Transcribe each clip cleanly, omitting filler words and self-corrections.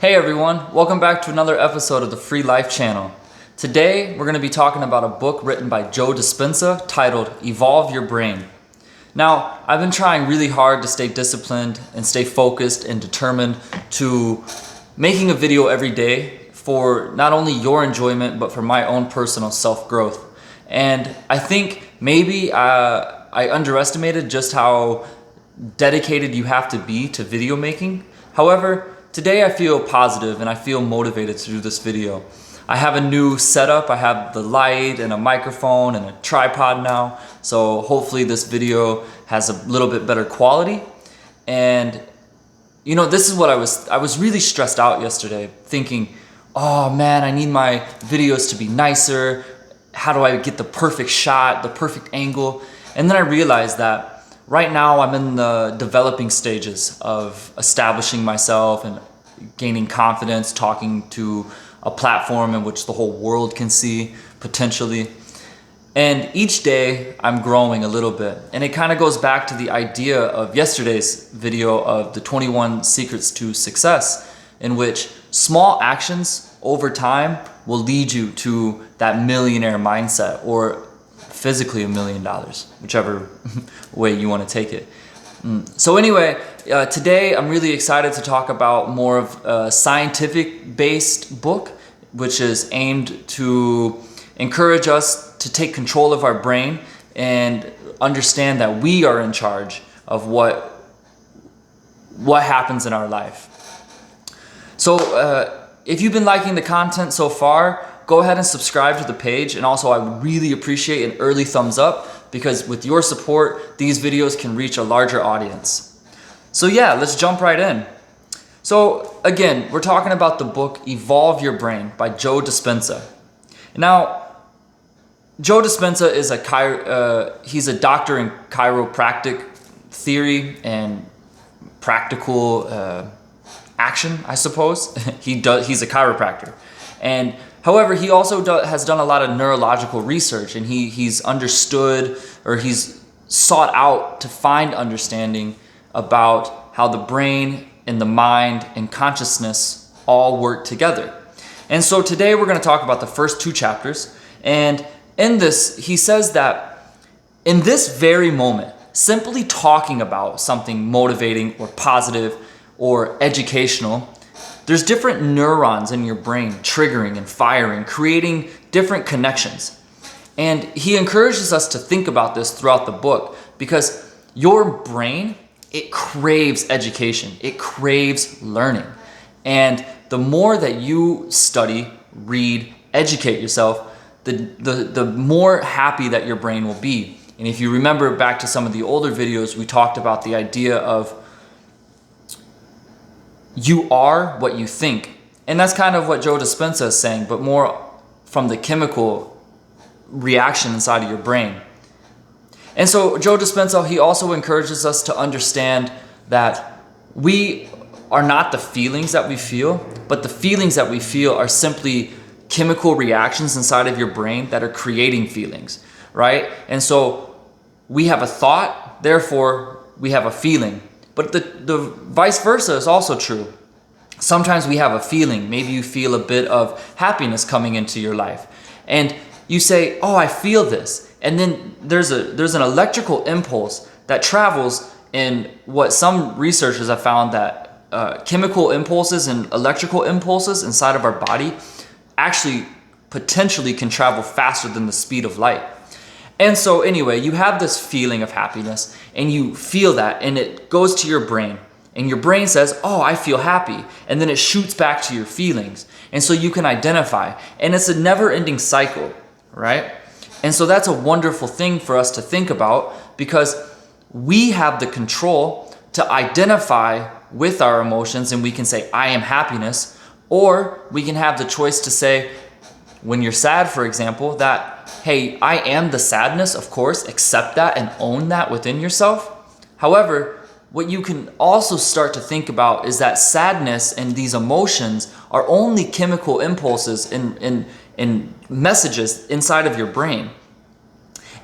Hey everyone, welcome back to another episode of the Free Life Channel. Today we're going to be talking about a book written by Joe Dispenza titled Evolve Your Brain. Now, I've been trying really hard to stay disciplined and stay focused and determined to making a video every day for not only your enjoyment but for my own personal self-growth. And I think maybe I underestimated just how dedicated you have to be to video making. However, today I feel positive and I feel motivated to do this video. I have a new setup. I have the light and a microphone and a tripod now. So hopefully this video has a little bit better quality. And you know, this is what I was really stressed out yesterday thinking, oh man, I need my videos to be nicer. How do I get the perfect shot, the perfect angle? And then I realized that right now I'm in the developing stages of establishing myself and gaining confidence, talking to a platform in which the whole world can see potentially. And each day I'm growing a little bit. And it kind of goes back to the idea of yesterday's video of the 21 Secrets to Success, in which small actions over time will lead you to that millionaire mindset, or physically $1 million, whichever way you want to take it. So anyway, today I'm really excited to talk about more of a scientific-based book, which is aimed to encourage us to take control of our brain and understand that we are in charge of what happens in our life. So if you've been liking the content so far, go ahead and subscribe to the page. And also I would really appreciate an early thumbs up, because with your support, these videos can reach a larger audience. So yeah, let's jump right in. So again, we're talking about the book Evolve Your Brain by Joe Dispenza. Now, Joe Dispenza is he's a doctor in chiropractic theory and practical action, I suppose. He's a chiropractor. And however, he also has done a lot of neurological research, and he's understood, or he's sought out to find understanding about how the brain and the mind and consciousness all work together. And so today we're going to talk about the first two chapters. And in this, he says that in this very moment, simply talking about something motivating or positive or educational, there's different neurons in your brain triggering and firing, creating different connections. And he encourages us to think about this throughout the book, because your brain, it craves education. It craves learning. And the more that you study, read, educate yourself, the more happy that your brain will be. And if you remember back to some of the older videos, we talked about the idea of you are what you think. And that's kind of what Joe Dispenza is saying, but more from the chemical reaction inside of your brain. And so Joe Dispenza, he also encourages us to understand that we are not the feelings that we feel, but the feelings that we feel are simply chemical reactions inside of your brain that are creating feelings, right? And so we have a thought, therefore we have a feeling. But the vice versa is also true. Sometimes we have a feeling. Maybe you feel a bit of happiness coming into your life. And you say, oh, I feel this. And then there's an electrical impulse that travels in what some researchers have found, that chemical impulses and electrical impulses inside of our body actually potentially can travel faster than the speed of light. And so anyway, you have this feeling of happiness and you feel that, and it goes to your brain, and your brain says, oh, I feel happy. And then it shoots back to your feelings. And so you can identify, and it's a never ending cycle, right? And so that's a wonderful thing for us to think about, because we have the control to identify with our emotions, and we can say, I am happiness, or we can have the choice to say, when you're sad, for example, that, hey, I am the sadness, of course, accept that and own that within yourself. However, what you can also start to think about is that sadness and these emotions are only chemical impulses and messages inside of your brain.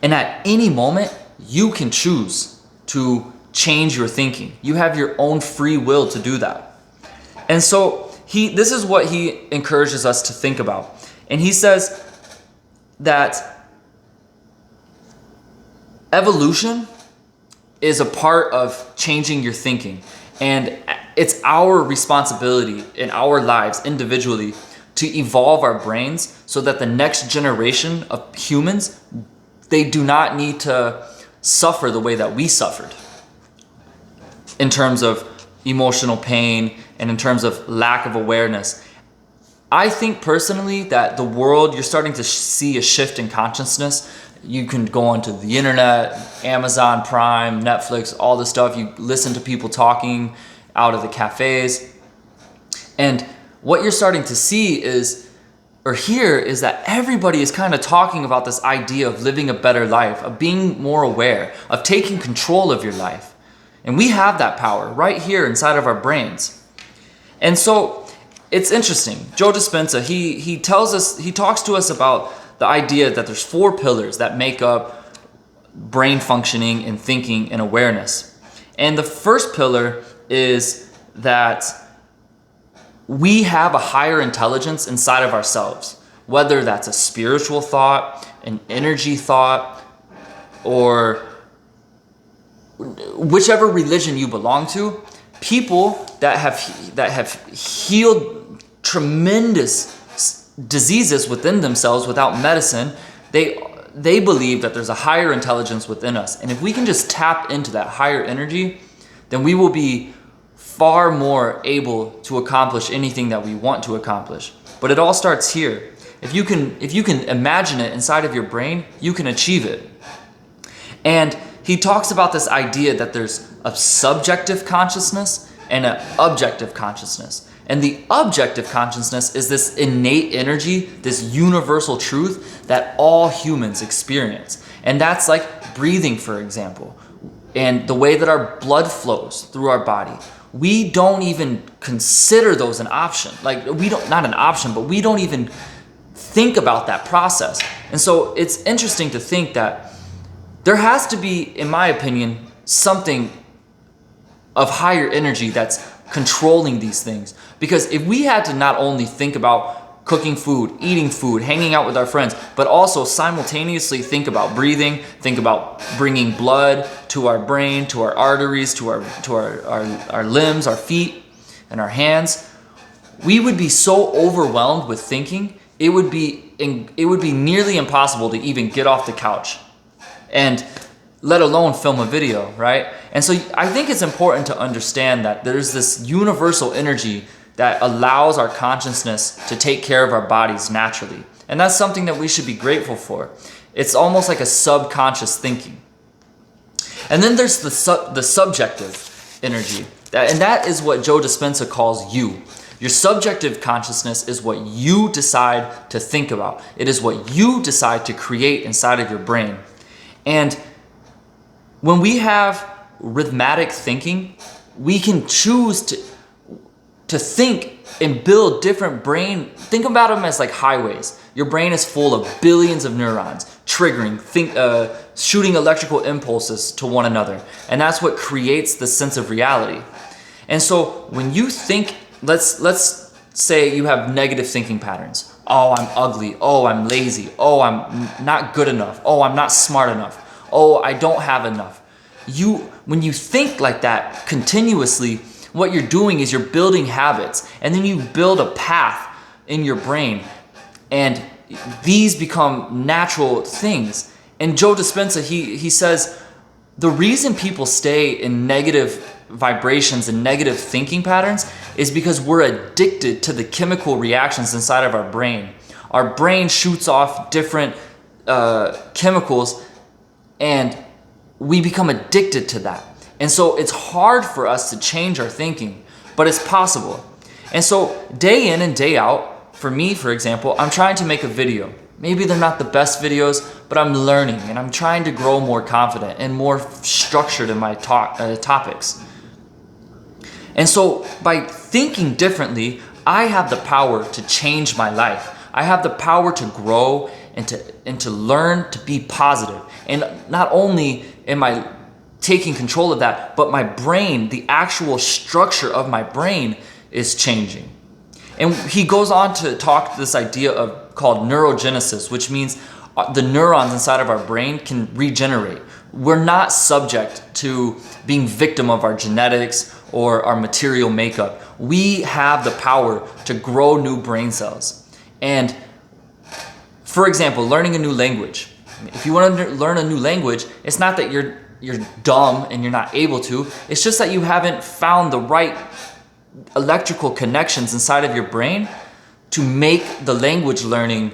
And at any moment, you can choose to change your thinking. You have your own free will to do that. And so this is what he encourages us to think about. And he says that evolution is a part of changing your thinking. And it's our responsibility in our lives individually to evolve our brains so that the next generation of humans, they do not need to suffer the way that we suffered in terms of emotional pain and in terms of lack of awareness. I think personally that the world, you're starting to see a shift in consciousness. You can go onto the internet, Amazon Prime, Netflix, all this stuff. You listen to people talking out of the cafes. And what you're starting to see is, or hear, is that everybody is kind of talking about this idea of living a better life, of being more aware, of taking control of your life. And we have that power right here inside of our brains. And so it's interesting. Joe Dispenza, he talks to us about the idea that there's 4 pillars that make up brain functioning and thinking and awareness. And the first pillar is that we have a higher intelligence inside of ourselves, whether that's a spiritual thought, an energy thought, or whichever religion you belong to. People that have healed tremendous diseases within themselves without medicine, they believe that there's a higher intelligence within us. And if we can just tap into that higher energy, then we will be far more able to accomplish anything that we want to accomplish. But it all starts here. If you can imagine it inside of your brain, you can achieve it. And he talks about this idea that there's a subjective consciousness and an objective consciousness. And the objective consciousness is this innate energy, this universal truth that all humans experience. And that's like breathing, for example, and the way that our blood flows through our body. We don't even consider those an option. Like, not an option, but we don't even think about that process. And so it's interesting to think that there has to be, in my opinion, something of higher energy that's controlling these things. Because if we had to not only think about cooking food, eating food, hanging out with our friends, but also simultaneously think about breathing, think about bringing blood to our brain, to our arteries, to our limbs, our feet, and our hands, we would be so overwhelmed with thinking, it would be nearly impossible to even get off the couch, and let alone film a video, right? And so I think it's important to understand that there's this universal energy that allows our consciousness to take care of our bodies naturally. And that's something that we should be grateful for. It's almost like a subconscious thinking. And then there's the subjective energy. And that is what Joe Dispenza calls you. Your subjective consciousness is what you decide to think about. It is what you decide to create inside of your brain. And when we have rhythmic thinking, we can choose to think and build different brain. Think about them as like highways. Your brain is full of billions of neurons, triggering, shooting electrical impulses to one another. And that's what creates the sense of reality. And so when you think, let's say you have negative thinking patterns. Oh, I'm ugly. Oh, I'm lazy. Oh, I'm not good enough. Oh, I'm not smart enough. Oh, I don't have enough. When you think like that continuously, what you're doing is you're building habits, and then you build a path in your brain, and these become natural things. And Joe Dispenza, he says the reason people stay in negative vibrations and negative thinking patterns is because we're addicted to the chemical reactions inside of our brain. Our brain shoots off different chemicals, and we become addicted to that. And so it's hard for us to change our thinking, but it's possible. And so day in and day out, for me, for example, I'm trying to make a video. Maybe they're not the best videos, but I'm learning and I'm trying to grow more confident and more structured in my topics. And so by thinking differently, I have the power to change my life. I have the power to grow and to learn to be positive. And not only am I taking control of that, but my brain, the actual structure of my brain is changing. And he goes on to talk this idea of called neurogenesis, which means the neurons inside of our brain can regenerate. We're not subject to being victim of our genetics or our material makeup. We have the power to grow new brain cells. And for example, learning a new language. If you want to learn a new language, it's not that you're dumb and you're not able to. It's just that you haven't found the right electrical connections inside of your brain to make the language learning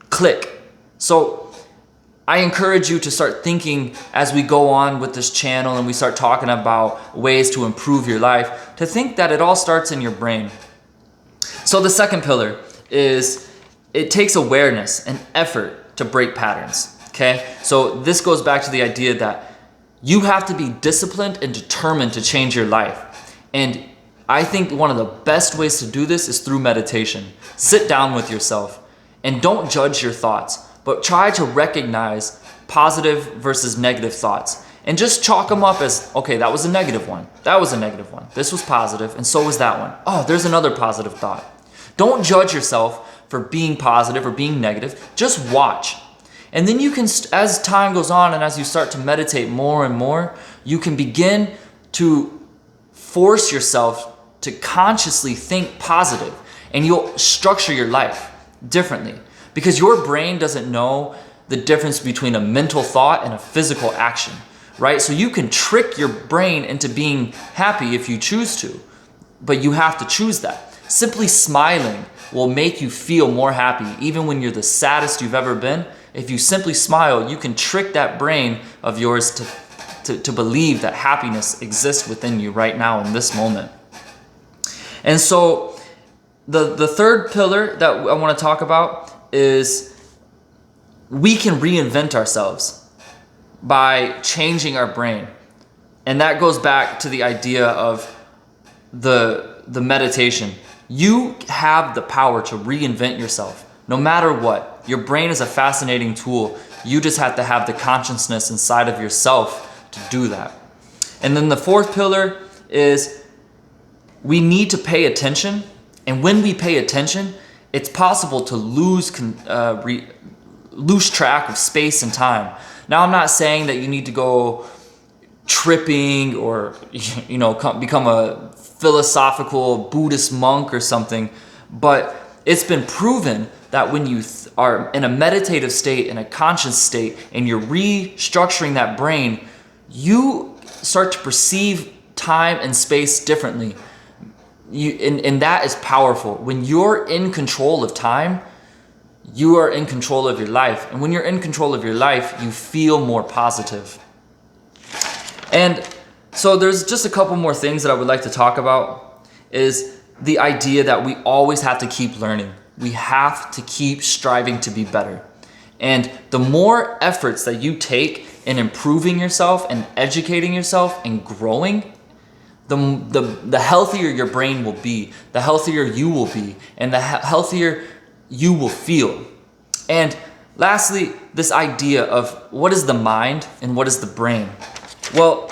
click. So I encourage you to start thinking as we go on with this channel and we start talking about ways to improve your life, to think that it all starts in your brain. So the second pillar is it takes awareness and effort to break patterns. Okay? So this goes back to the idea that you have to be disciplined and determined to change your life. And I think one of the best ways to do this is through meditation. Sit down with yourself and don't judge your thoughts, but try to recognize positive versus negative thoughts and just chalk them up as, okay, that was a negative one. That was a negative one. This was positive, and so was that one. Oh, there's another positive thought. Don't judge yourself for being positive or being negative. Just watch. And then you can, as time goes on and as you start to meditate more and more, you can begin to force yourself to consciously think positive, and you'll structure your life differently because your brain doesn't know the difference between a mental thought and a physical action, right? So you can trick your brain into being happy if you choose to, but you have to choose that. Simply smiling will make you feel more happy even when you're the saddest you've ever been. If you simply smile, you can trick that brain of yours to believe that happiness exists within you right now in this moment. And so the third pillar that I want to talk about is we can reinvent ourselves by changing our brain. And that goes back to the idea of the meditation. You have the power to reinvent yourself no matter what. Your brain is a fascinating tool. You just have to have the consciousness inside of yourself to do that. And then the fourth pillar is we need to pay attention. And when we pay attention, it's possible to lose track of space and time. Now, I'm not saying that you need to go tripping or become a philosophical Buddhist monk or something, but it's been proven that when you are in a meditative state, in a conscious state, and you're restructuring that brain, you start to perceive time and space differently. And that is powerful. When you're in control of time, you are in control of your life. And when you're in control of your life, you feel more positive. And so there's just a couple more things that I would like to talk about is the idea that we always have to keep learning. We have to keep striving to be better. And the more efforts that you take in improving yourself and educating yourself and growing, the healthier your brain will be, the healthier you will be, and the healthier you will feel. And lastly, this idea of what is the mind and what is the brain? Well,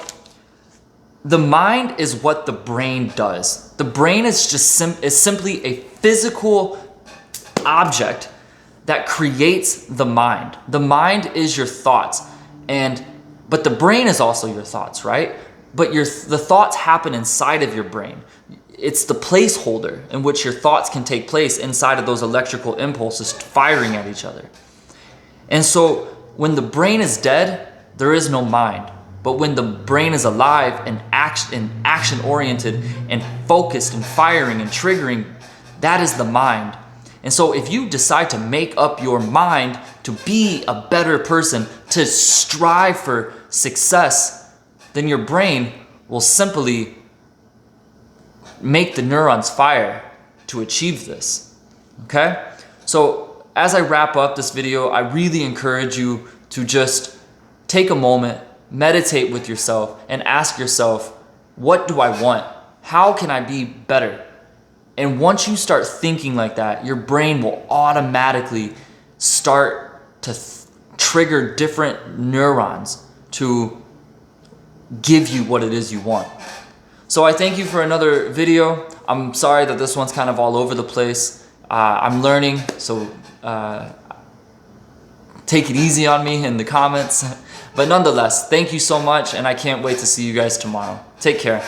the mind is what the brain does. The brain is just is simply a physical object that creates the mind. The mind is your thoughts, but the brain is also your thoughts, right? But the thoughts happen inside of your brain. It's the placeholder in which your thoughts can take place inside of those electrical impulses firing at each other. And so when the brain is dead, there is no mind. But when the brain is alive and action-oriented and focused and firing and triggering, that is the mind. And so if you decide to make up your mind to be a better person, to strive for success, then your brain will simply make the neurons fire to achieve this. Okay? So as I wrap up this video, I really encourage you to just take a moment, meditate with yourself, and ask yourself, what do I want? How can I be better? And once you start thinking like that, your brain will automatically start to trigger different neurons to give you what it is you want. So I thank you for another video. I'm sorry that this one's kind of all over the place. I'm learning, so take it easy on me in the comments. But nonetheless, thank you so much, and I can't wait to see you guys tomorrow. Take care.